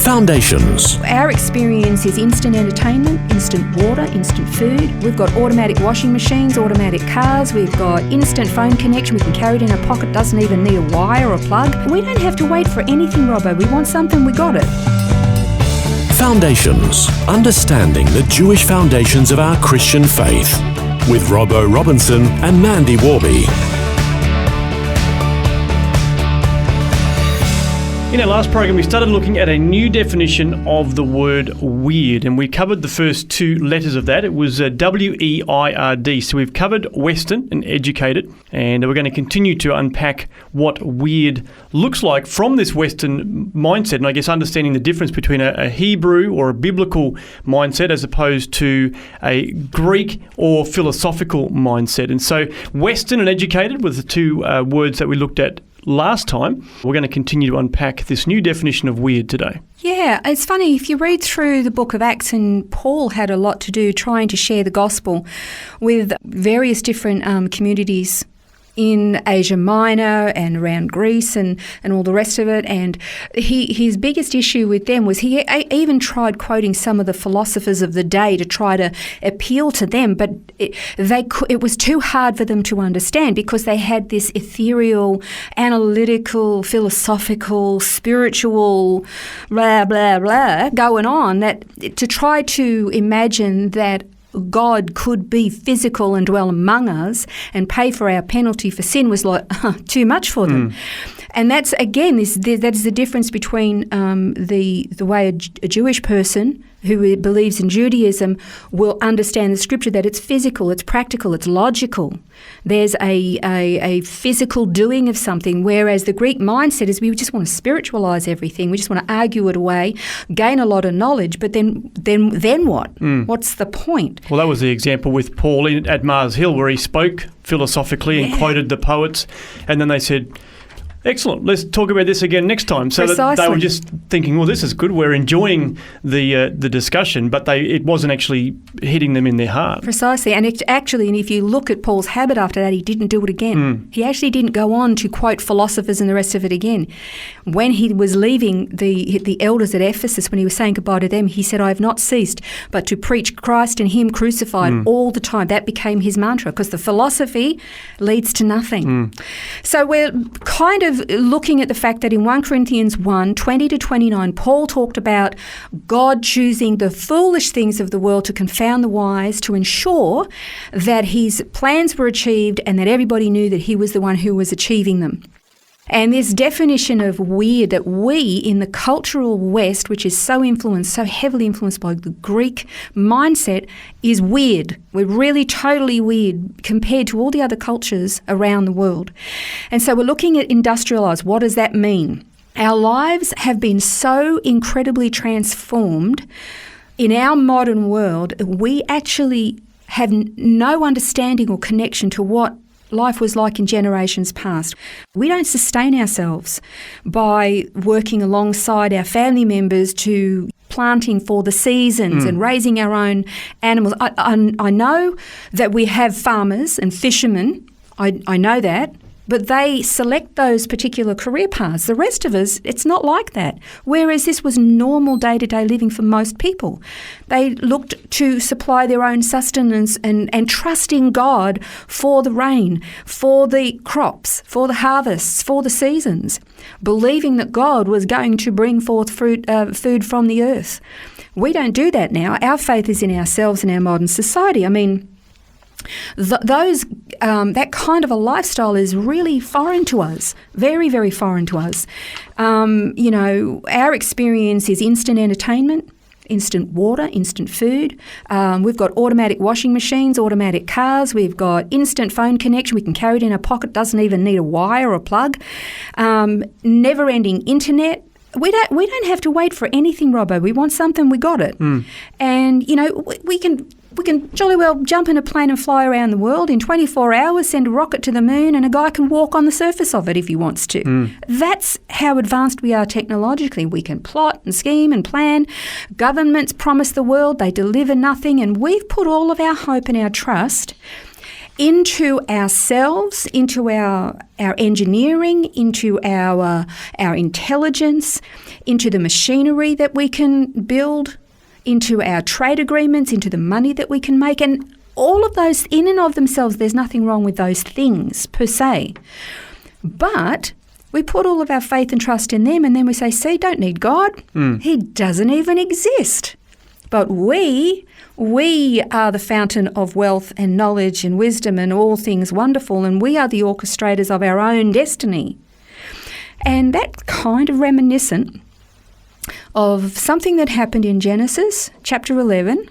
Foundations. Our experience is instant entertainment, instant water, instant food. We've got automatic washing machines, automatic cars. We've got instant phone connection. We can carry it in our pocket, doesn't even need a wire or a plug. We don't have to wait for anything, Robbo. We want something, we got it. Foundations. Understanding the Jewish foundations of our Christian faith. With Robbo Robinson and Mandy Warby. In our last program, we started looking at a new definition of the word weird, and we covered the first two letters of that. It was W-E-I-R-D. So we've covered Western and educated, and we're going to continue to unpack what weird looks like from this Western mindset, and I guess understanding the difference between a Hebrew or a biblical mindset as opposed to a Greek or philosophical mindset. And so Western and educated were the two words that we looked at last time. We're going to continue to unpack this new definition of weird today. Yeah, it's funny, if you read through the book of Acts, and Paul had a lot to do trying to share the gospel with various different communities in Asia Minor and around Greece and all the rest of it. And his biggest issue with them was he even tried quoting some of the philosophers of the day to try to appeal to them, but it was too hard for them to understand because they had this ethereal, analytical, philosophical, spiritual, blah, blah, blah going on, that to try to imagine that God could be physical and dwell among us and pay for our penalty for sin was like too much for them. And that's, again, that is the difference between the way a Jewish person who believes in Judaism will understand the scripture, that it's physical, it's practical, it's logical. There's a physical doing of something, whereas the Greek mindset is we just want to spiritualize everything. We just want to argue it away, gain a lot of knowledge, but then what? What's the point? Well, that was the example with Paul at Mars Hill, where he spoke philosophically and quoted the poets, and then they said, excellent, let's talk about this again next time. So that they were just thinking, well, this is good, we're enjoying the discussion, but it wasn't actually hitting them in their heart. Precisely, and if you look at Paul's habit after that, he didn't do it again. He actually didn't go on to quote philosophers and the rest of it again. When he was leaving the elders at Ephesus, when he was saying goodbye to them, he said, I have not ceased but to preach Christ and him crucified all the time. That became his mantra, because the philosophy leads to nothing. So we're kind of looking at the fact that in 1 Corinthians 1, 20 to 29, Paul talked about God choosing the foolish things of the world to confound the wise, to ensure that his plans were achieved and that everybody knew that he was the one who was achieving them. And this definition of weird that we in the cultural West, which is so heavily influenced by the Greek mindset, is weird. We're really totally weird compared to all the other cultures around the world. And so we're looking at industrialised. What does that mean? Our lives have been so incredibly transformed in our modern world, we actually have no understanding or connection to what life was like in generations past. We don't sustain ourselves by working alongside our family members to planting for the seasons and raising our own animals. I know that we have farmers and fishermen. I know that. But they select those particular career paths. The rest of us, it's not like that. Whereas this was normal day-to-day living for most people. They looked to supply their own sustenance and trusting God for the rain, for the crops, for the harvests, for the seasons, believing that God was going to bring forth food from the earth. We don't do that now. Our faith is in ourselves in our modern society. I mean, that kind of a lifestyle is really foreign to us, very, very foreign to us. Our experience is instant entertainment, instant water, instant food. We've got automatic washing machines, automatic cars. We've got instant phone connection. We can carry it in our pocket, doesn't even need a wire or a plug. Never-ending internet. We don't have to wait for anything, Robbo. We want something, we got it. And, we can jolly well jump in a plane and fly around the world in 24 hours, send a rocket to the moon, and a guy can walk on the surface of it if he wants to. That's how advanced we are technologically. We can plot and scheme and plan. Governments promise the world, they deliver nothing, and we've put all of our hope and our trust into ourselves, into our engineering, into our intelligence, into the machinery that we can build, into our trade agreements, into the money that we can make. And all of those, in and of themselves, there's nothing wrong with those things per se. But we put all of our faith and trust in them, and then we say, see, don't need God. He doesn't even exist. But we are the fountain of wealth and knowledge and wisdom and all things wonderful, and we are the orchestrators of our own destiny. And that's kind of reminiscent of something that happened in Genesis chapter 11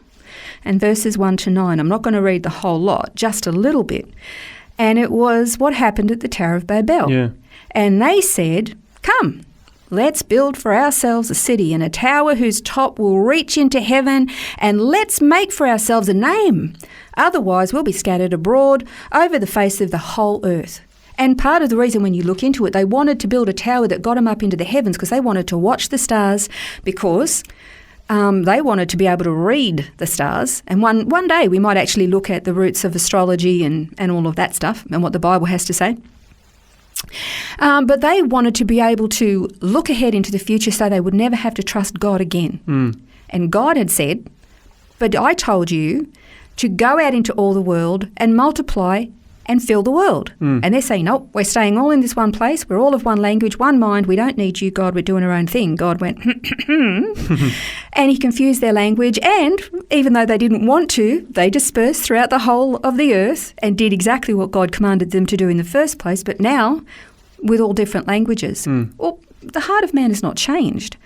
and verses 1 to 9. I'm not going to read the whole lot, just a little bit. And it was what happened at the Tower of Babel. Yeah. And they said, come, let's build for ourselves a city and a tower whose top will reach into heaven, and let's make for ourselves a name. Otherwise, we'll be scattered abroad over the face of the whole earth. And part of the reason, when you look into it, they wanted to build a tower that got them up into the heavens because they wanted to watch the stars, because they wanted to be able to read the stars. And one day we might actually look at the roots of astrology and all of that stuff and what the Bible has to say. But they wanted to be able to look ahead into the future so they would never have to trust God again. And God had said, but I told you to go out into all the world and multiply and fill the world. And they're saying, no, we're staying all in this one place. We're all of one language, one mind. We don't need you, God. We're doing our own thing. God went, and he confused their language. And even though they didn't want to, they dispersed throughout the whole of the earth and did exactly what God commanded them to do in the first place. But now, with all different languages. Well, the heart of man has not changed.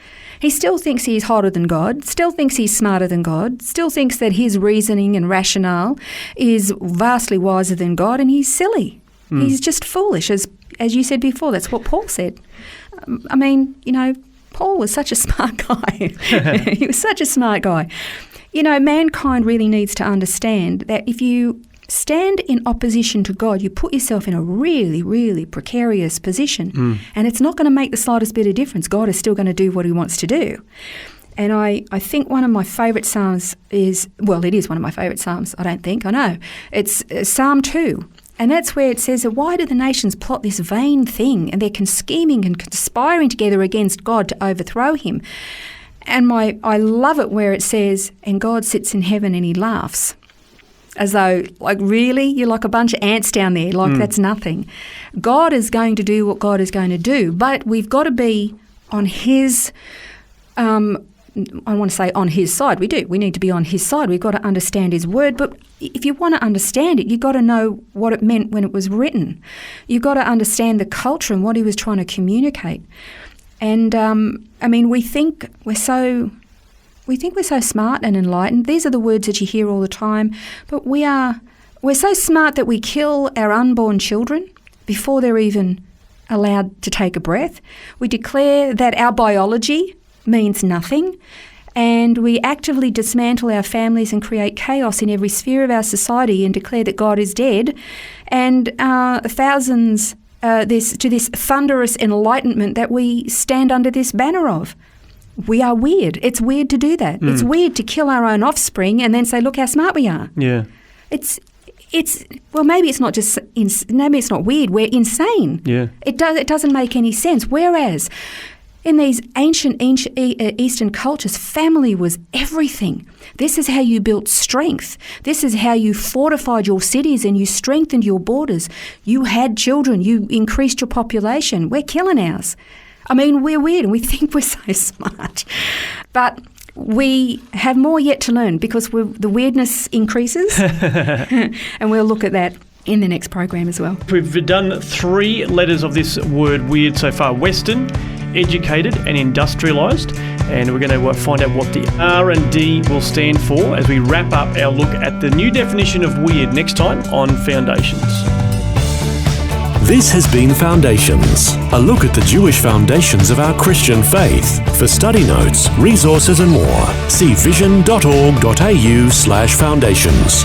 He still thinks he's hotter than God, still thinks he's smarter than God, still thinks that his reasoning and rationale is vastly wiser than God, and he's silly. He's just foolish, as you said before. That's what Paul said. I mean, Paul was such a smart guy. He was such a smart guy. Mankind really needs to understand that if you stand in opposition to God, you put yourself in a really, really precarious position, and it's not going to make the slightest bit of difference. God is still going to do what he wants to do. And I think one of my favourite Psalms is, well, it is one of my favourite Psalms, I know. It's Psalm 2. And that's where it says, why do the nations plot this vain thing? And they're scheming and conspiring together against God to overthrow him. And I love it where it says, and God sits in heaven and he laughs. As though, really? You're like a bunch of ants down there. That's nothing. God is going to do what God is going to do. But we've got to be on his, I want to say on his side. We do. We need to be on his side. We've got to understand his word. But if you want to understand it, you've got to know what it meant when it was written. You've got to understand the culture and what he was trying to communicate. And, we think we're so smart and enlightened. These are the words that you hear all the time. But we're so smart that we kill our unborn children before they're even allowed to take a breath. We declare that our biology means nothing, and we actively dismantle our families and create chaos in every sphere of our society and declare that God is dead. And thousands to this thunderous enlightenment that we stand under this banner of. We are weird. It's weird to do that. It's weird to kill our own offspring and then say, look how smart we are. Yeah. Maybe it's not just, maybe it's not weird. We're insane. Yeah. It doesn't make any sense. Whereas in these ancient Eastern cultures, family was everything. This is how you built strength. This is how you fortified your cities and you strengthened your borders. You had children. You increased your population. We're killing ours. We're weird and we think we're so smart. But we have more yet to learn because the weirdness increases. And we'll look at that in the next program as well. We've done 3 letters of this word weird so far: Western, educated and industrialised. And we're going to find out what the R and D will stand for as we wrap up our look at the new definition of weird next time on Foundations. This has been Foundations, a look at the Jewish foundations of our Christian faith. For study notes, resources and more, see vision.org.au/foundations.